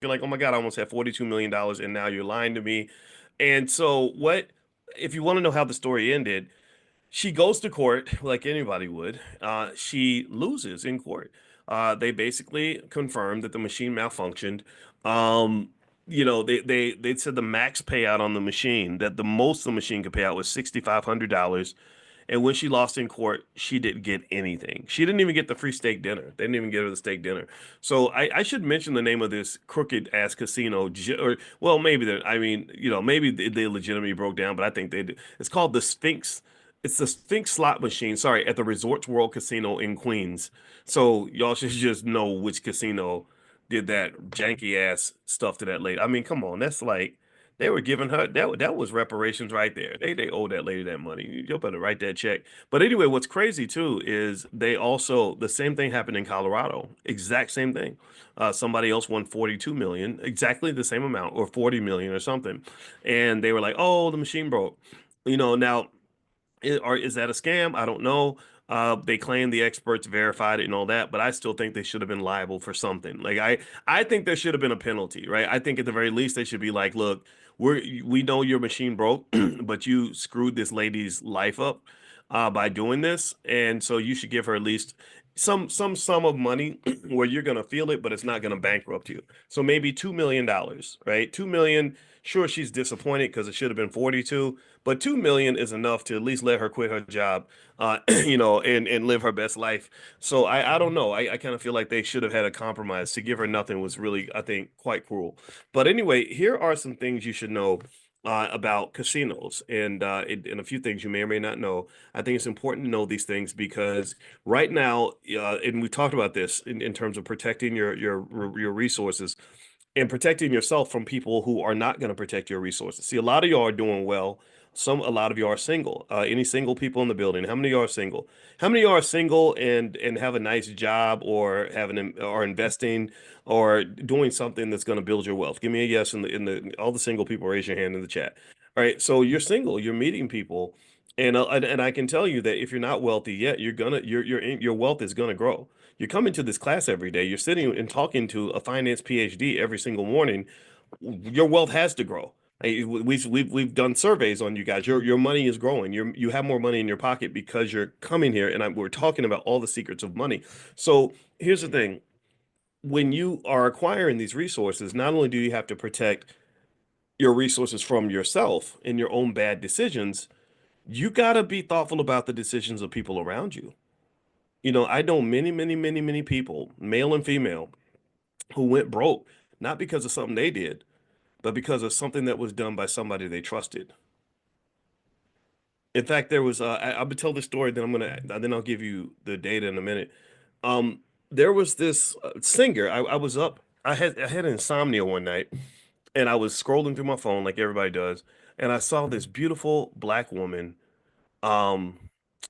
You're like, oh my God, I almost had $42 million and now you're lying to me. And so, what if you want to know how the story ended? She goes to court like anybody would. She loses in court. They basically confirmed that the machine malfunctioned. Um, they said the max payout on the machine, that the most the machine could pay out was $6,500. And when she lost in court, she didn't get anything. She didn't even get the free steak dinner. They didn't even give her the steak dinner. So I should mention the name of this crooked ass casino, or well, maybe that. I mean, maybe they legitimately broke down, but I think they did. It's called the Sphinx. It's the Sphinx slot machine. Sorry, at the Resorts World Casino in Queens. So y'all should just know which casino did that janky ass stuff to that lady. I mean, come on, that's like they were giving her that was reparations right there. They owe that lady that money. You better write that check. But anyway, what's crazy too is they also the same thing happened in Colorado. Exact same thing. Somebody else won 42 million, exactly the same amount, or 40 million or something. And they were like, "Oh, the machine broke." Now is that a scam? I don't know. They claim the experts verified it and all that, but I still think they should have been liable for something. Like I think there should have been a penalty, right? I think at the very least they should be like, look, we know your machine broke, but you screwed this lady's life up by doing this, and so you should give her at least some sum of money where you're gonna feel it, but it's not gonna bankrupt you. So maybe $2 million, right? 2 million. Sure, she's disappointed because it should have been 42, but 2 million is enough to at least let her quit her job, and live her best life. So I don't know. I kind of feel like they should have had a compromise. To give her nothing was really, I think, quite cruel. But anyway, here are some things you should know about casinos, and a few things you may or may not know. I think it's important to know these things because right now, and we talked about this in terms of protecting your resources and protecting yourself from people who are not going to protect your resources. See, a lot of y'all are doing well. A lot of y'all are single. Any single people in the building? How many of y'all are single? How many of y'all are single and have a nice job or or investing or doing something that's going to build your wealth? Give me a yes in the all the single people. Raise your hand in the chat. All right, so you're single. You're meeting people, and I can tell you that if you're not wealthy yet, your wealth is gonna grow. You're coming to this class every day. You're sitting and talking to a finance PhD every single morning. Your wealth has to grow. We've done surveys on you guys. Your money is growing. You have more money in your pocket because you're coming here, and we're talking about all the secrets of money. So here's the thing: when you are acquiring these resources, not only do you have to protect your resources from yourself and your own bad decisions, you gotta be thoughtful about the decisions of people around you. I know many, many, many, many people, male and female, who went broke, not because of something they did, but because of something that was done by somebody they trusted. In fact, there was I'll tell this story, then I'll give you the data in a minute. Um, there was this singer. I was up. I had insomnia one night, and I was scrolling through my phone like everybody does, and I saw this beautiful black woman um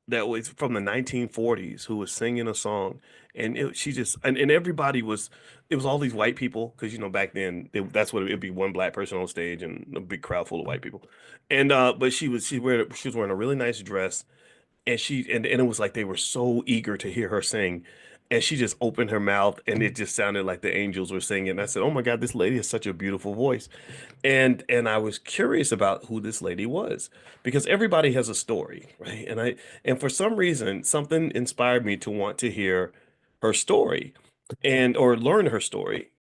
that was from the 1940s who was singing a song, and she just and everybody was, it was all these white people because back then that's what it'd be, one black person on stage and a big crowd full of white people. And but she was wearing a really nice dress, and it was like they were so eager to hear her sing, and she just opened her mouth and it just sounded like the angels were singing. And I said, oh my God, this lady has such a beautiful voice. And I was curious about who this lady was because everybody has a story, right? And for some reason, something inspired me to want to hear her story and or learn her story.